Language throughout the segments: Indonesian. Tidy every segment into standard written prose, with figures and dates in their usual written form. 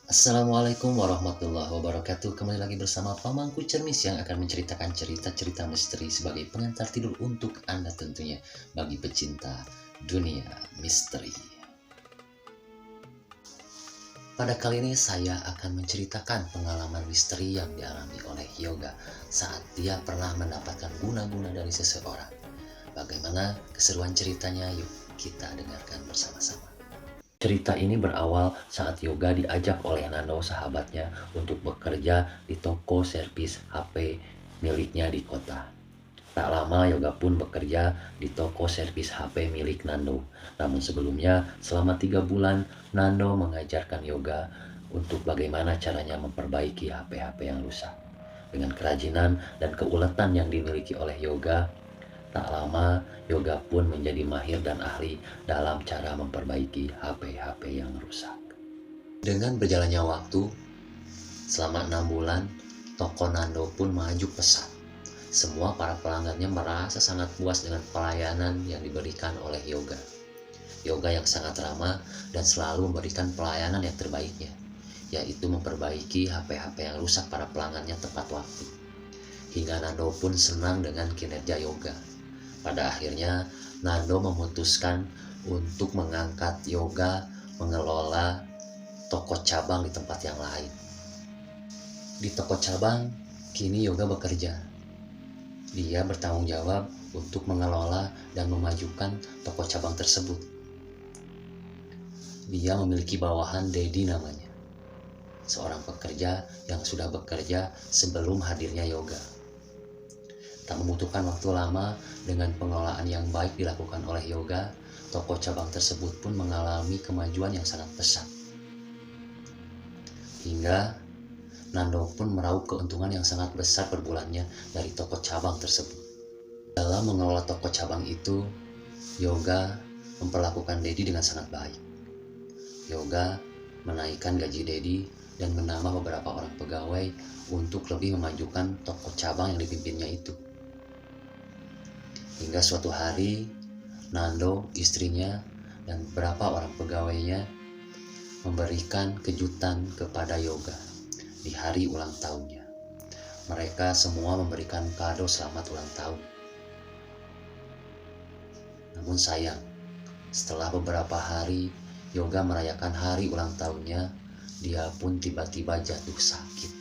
Assalamualaikum warahmatullahi wabarakatuh. Kembali lagi bersama Pamangku Cermis yang akan menceritakan cerita-cerita misteri sebagai pengantar tidur untuk Anda tentunya, bagi pecinta dunia misteri. Pada kali ini saya akan menceritakan pengalaman misteri yang dialami oleh Yoga saat dia pernah mendapatkan guna-guna dari seseorang. Bagaimana keseruan ceritanya? Yuk kita dengarkan bersama-sama. Cerita ini berawal saat Yoga diajak oleh Nando sahabatnya untuk bekerja di toko servis HP miliknya di kota. Tak lama Yoga pun bekerja di toko servis HP milik Nando. Namun sebelumnya selama 3 bulan Nando mengajarkan Yoga untuk bagaimana caranya memperbaiki HP-HP yang rusak. Dengan kerajinan dan keuletan yang dimiliki oleh Yoga, tak lama Yoga pun menjadi mahir dan ahli dalam cara memperbaiki HP-HP yang rusak. Dengan berjalannya waktu, selama 6 bulan, toko Nando pun maju pesat. Semua para pelanggannya merasa sangat puas dengan pelayanan yang diberikan oleh Yoga. Yoga yang sangat ramah dan selalu memberikan pelayanan yang terbaiknya, yaitu memperbaiki HP-HP yang rusak para pelanggannya tepat waktu. Hingga Nando pun senang dengan kinerja Yoga. Pada akhirnya, Nando memutuskan untuk mengangkat Yoga mengelola toko cabang di tempat yang lain. Di toko cabang, kini Yoga bekerja. Dia bertanggung jawab untuk mengelola dan memajukan toko cabang tersebut. Dia memiliki bawahan Dedi namanya, seorang pekerja yang sudah bekerja sebelum hadirnya Yoga. Tak membutuhkan waktu lama, dengan pengelolaan yang baik dilakukan oleh Yoga, toko cabang tersebut pun mengalami kemajuan yang sangat pesat. Hingga Nando pun meraup keuntungan yang sangat besar per bulannya dari toko cabang tersebut. Dalam mengelola toko cabang itu, Yoga memperlakukan Dedi dengan sangat baik. Yoga menaikkan gaji Dedi dan menambah beberapa orang pegawai untuk lebih memajukan toko cabang yang dipimpinnya itu. Hingga suatu hari, Nando, istrinya, dan beberapa orang pegawainya memberikan kejutan kepada Yoga di hari ulang tahunnya. Mereka semua memberikan kado selamat ulang tahun. Namun sayang, setelah beberapa hari Yoga merayakan hari ulang tahunnya, dia pun tiba-tiba jatuh sakit.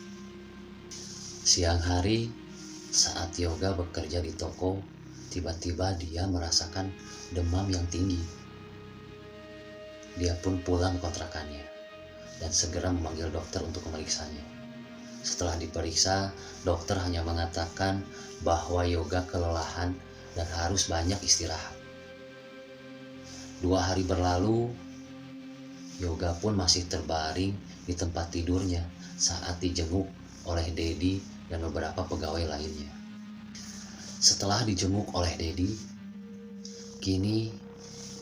Siang hari, saat Yoga bekerja di toko, tiba-tiba dia merasakan demam yang tinggi. Dia pun pulang ke kontrakannya dan segera memanggil dokter untuk memeriksanya. Setelah diperiksa, dokter hanya mengatakan bahwa Yoga kelelahan dan harus banyak istirahat. 2 hari berlalu, Yoga pun masih terbaring di tempat tidurnya saat dijenguk oleh Dedi dan beberapa pegawai lainnya. Setelah dijenguk oleh Dedi, kini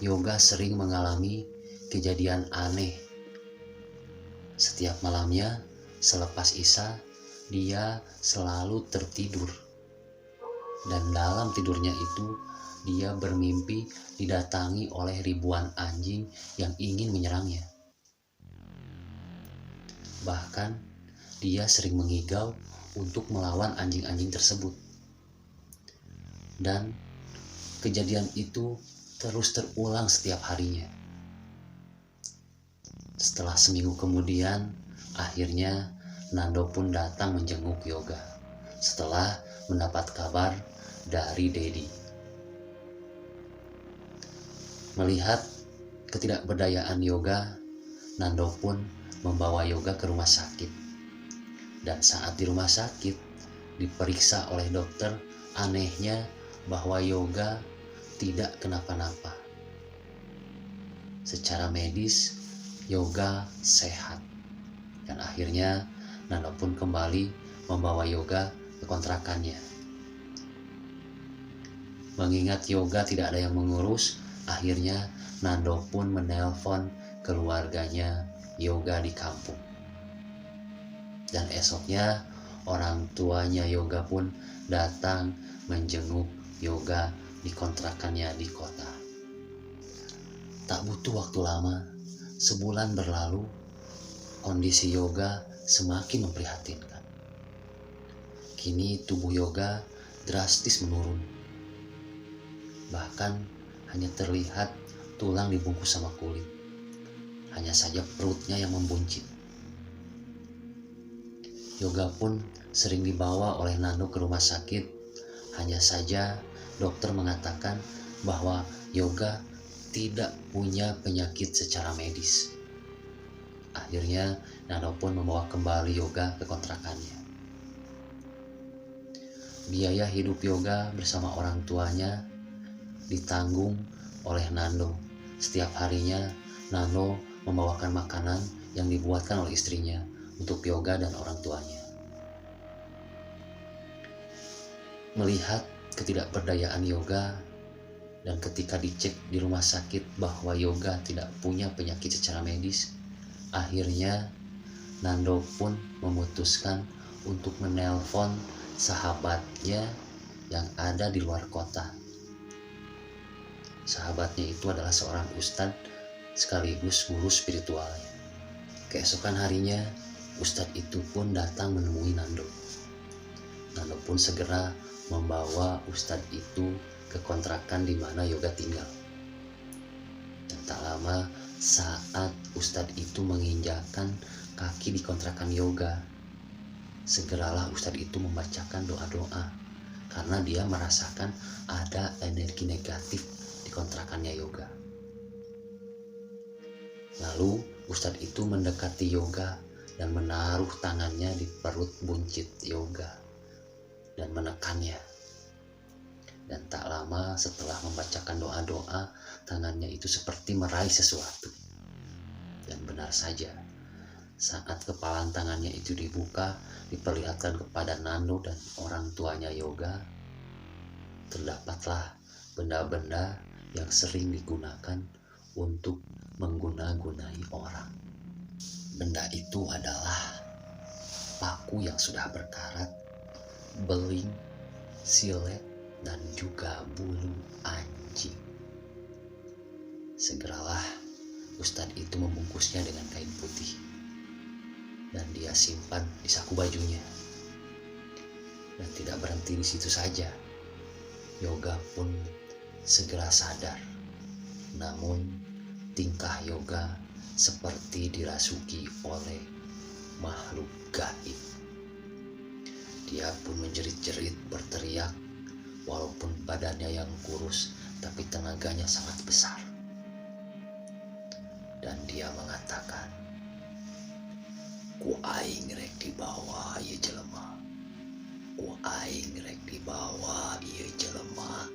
Yoga sering mengalami kejadian aneh. Setiap malamnya selepas Isya, dia selalu tertidur. Dan dalam tidurnya itu, dia bermimpi didatangi oleh ribuan anjing yang ingin menyerangnya. Bahkan, dia sering mengigau untuk melawan anjing-anjing tersebut. Dan kejadian itu terus terulang setiap harinya. Setelah seminggu kemudian, akhirnya Nando pun datang menjenguk Yoga setelah mendapat kabar dari Dedi. Melihat ketidakberdayaan Yoga, Nando pun membawa Yoga ke rumah sakit. Dan saat di rumah sakit, diperiksa oleh dokter, anehnya bahwa Yoga tidak kenapa-napa. Secara medis, Yoga sehat. Dan akhirnya Nando pun kembali membawa Yoga ke kontrakannya. Mengingat Yoga tidak ada yang mengurus, akhirnya Nando pun menelpon keluarganya Yoga di kampung. Dan esoknya orang tuanya Yoga pun datang menjenguk Yoga di kontrakannya di kota. Tak butuh waktu lama, sebulan berlalu, kondisi Yoga semakin memprihatinkan. Kini tubuh Yoga drastis menurun. Bahkan hanya terlihat tulang dibungkus sama kulit. Hanya saja perutnya yang membuncit. Yoga pun sering dibawa oleh Nando ke rumah sakit. Hanya saja dokter mengatakan bahwa Yoga tidak punya penyakit secara medis. Akhirnya Nando pun membawa kembali Yoga ke kontrakannya. Biaya hidup Yoga bersama orang tuanya ditanggung oleh Nando. Setiap harinya Nando membawakan makanan yang dibuatkan oleh istrinya untuk Yoga dan orang tuanya. Melihat ketidakberdayaan Yoga dan ketika dicek di rumah sakit bahwa Yoga tidak punya penyakit secara medis, akhirnya Nando pun memutuskan untuk menelpon sahabatnya yang ada di luar kota. Sahabatnya itu adalah seorang ustadz sekaligus guru spiritualnya. Keesokan harinya, ustadz itu pun datang menemui Nando. Nando pun segera membawa ustadz itu ke kontrakan di mana Yoga tinggal. Dan tak lama saat ustadz itu menginjakkan kaki di kontrakan Yoga, segeralah ustadz itu membacakan doa-doa karena dia merasakan ada energi negatif di kontrakannya Yoga. Lalu ustadz itu mendekati Yoga dan menaruh tangannya di perut buncit Yoga dan menekannya. Dan tak lama setelah membacakan doa-doa, tangannya itu seperti meraih sesuatu. Dan benar saja, saat kepalan tangannya itu dibuka, diperlihatkan kepada Nando dan orang tuanya Yoga, terdapatlah benda-benda yang sering digunakan untuk mengguna-gunai orang. Benda itu adalah paku yang sudah berkarat, beling, silet, dan juga bulu anjing. Segeralah ustadz itu membungkusnya dengan kain putih dan dia simpan di saku bajunya. Dan tidak berhenti di situ saja, Yoga pun segera sadar. Namun tingkah Yoga seperti dirasuki oleh makhluk gaib. Dia pun menjerit-jerit berteriak, walaupun badannya yang kurus, tapi tenaganya sangat besar. Dan dia mengatakan, "Ku aing rek dibawa ieu jelema. Ku aing rek dibawa ieu jelema."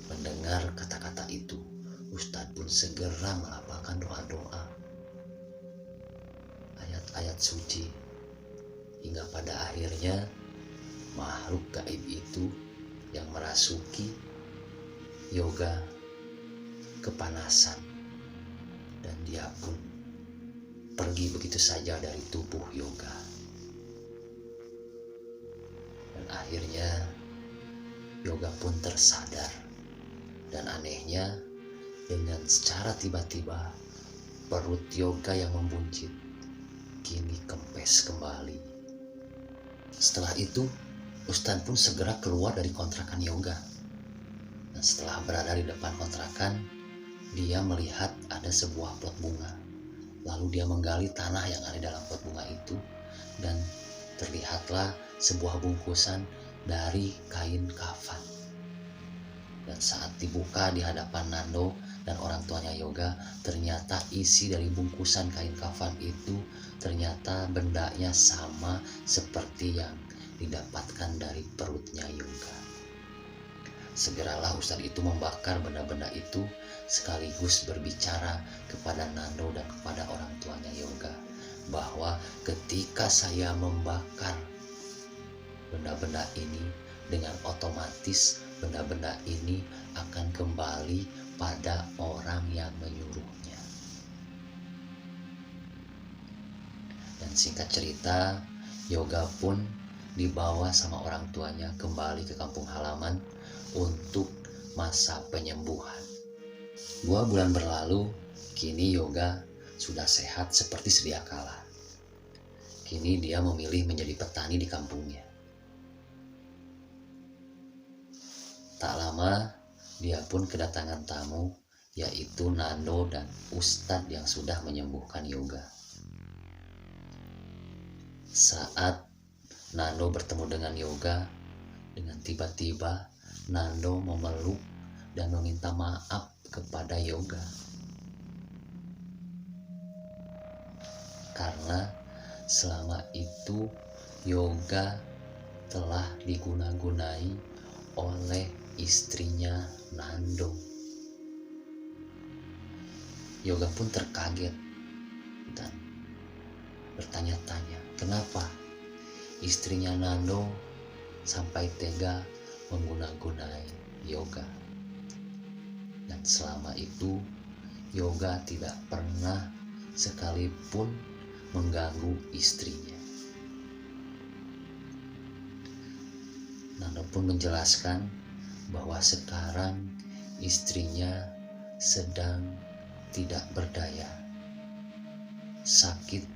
Mendengar kata-kata itu, ustadz pun segera melafalkan doa-doa, ayat-ayat suci, hingga pada akhirnya makhluk gaib itu yang merasuki Yoga kepanasan dan dia pun pergi begitu saja dari tubuh Yoga. Dan akhirnya Yoga pun tersadar, dan anehnya dengan secara tiba-tiba perut Yoga yang membuncit kini kempes kembali. Setelah itu ustadz pun segera keluar dari kontrakan Yoga. Dan setelah berada di depan kontrakan, dia melihat ada sebuah pot bunga. Lalu dia menggali tanah yang ada dalam pot bunga itu, dan terlihatlah sebuah bungkusan dari kain kafan. Dan saat dibuka di hadapan Nando dan orang tuanya Yoga, ternyata isi dari bungkusan kain kafan itu ternyata bendanya sama seperti yang didapatkan dari perutnya Yoga. Segeralah ustadz itu membakar benda-benda itu sekaligus berbicara kepada Nando dan kepada orang tuanya Yoga bahwa ketika saya membakar benda-benda ini, dengan otomatis benda-benda ini akan kembali pada orang yang menyuruhnya. Dan singkat cerita, Yoga pun dibawa sama orang tuanya kembali ke kampung halaman untuk masa penyembuhan. 2 bulan berlalu, kini Yoga sudah sehat seperti sedia kala. Kini dia memilih menjadi petani di kampungnya. Tak lama, dia pun kedatangan tamu, yaitu Nando dan Ustadz yang sudah menyembuhkan Yoga. Saat Nando bertemu dengan Yoga, dengan tiba-tiba Nando memeluk dan meminta maaf kepada Yoga. Karena selama itu Yoga telah diguna-gunai oleh istrinya Nando. Yoga pun terkaget dan bertanya-tanya, kenapa istrinya Nando sampai tega mengguna-gunai Yoga. Dan selama itu Yoga tidak pernah sekalipun mengganggu istrinya. Nando pun menjelaskan bahwa sekarang istrinya sedang tidak berdaya, sakit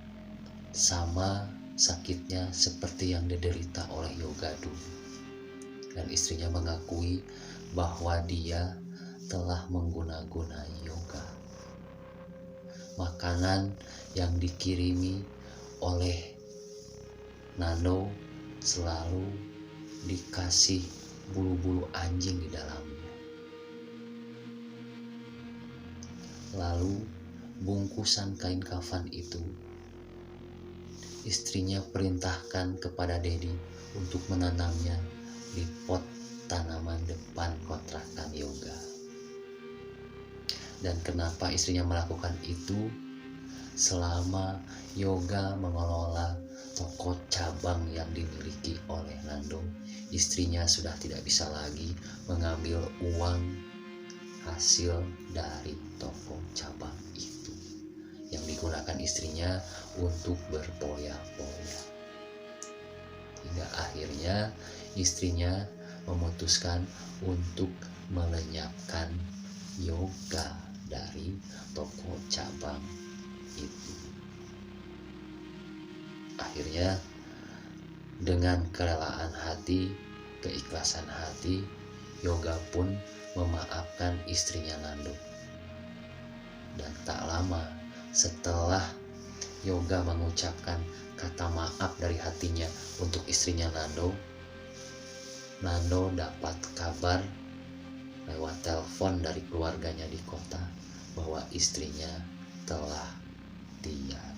sama sakitnya seperti yang diderita oleh Yoga dulu. Dan istrinya mengakui bahwa dia telah mengguna-gunai Yoga. Makanan yang dikirimi oleh Nando selalu dikasih bulu-bulu anjing di dalamnya. Lalu bungkusan kain kafan itu istrinya perintahkan kepada Dedi untuk menanamnya di pot tanaman depan kontrakan Yoga. Dan kenapa istrinya melakukan itu? Selama Yoga mengelola toko cabang yang dimiliki oleh Nando, istrinya sudah tidak bisa lagi mengambil uang hasil dari toko cabang itu yang digunakan istrinya untuk berpoya-poya. Hingga akhirnya istrinya memutuskan untuk melenyapkan Yoga dari toko cabang itu. Akhirnya dengan kerelaan hati, keikhlasan hati, Yoga pun memaafkan istrinya Nando. Dan tak lama setelah Yoga mengucapkan kata maaf dari hatinya untuk istrinya Nando, Nando dapat kabar lewat telepon dari keluarganya di kota bahwa istrinya telah tiada.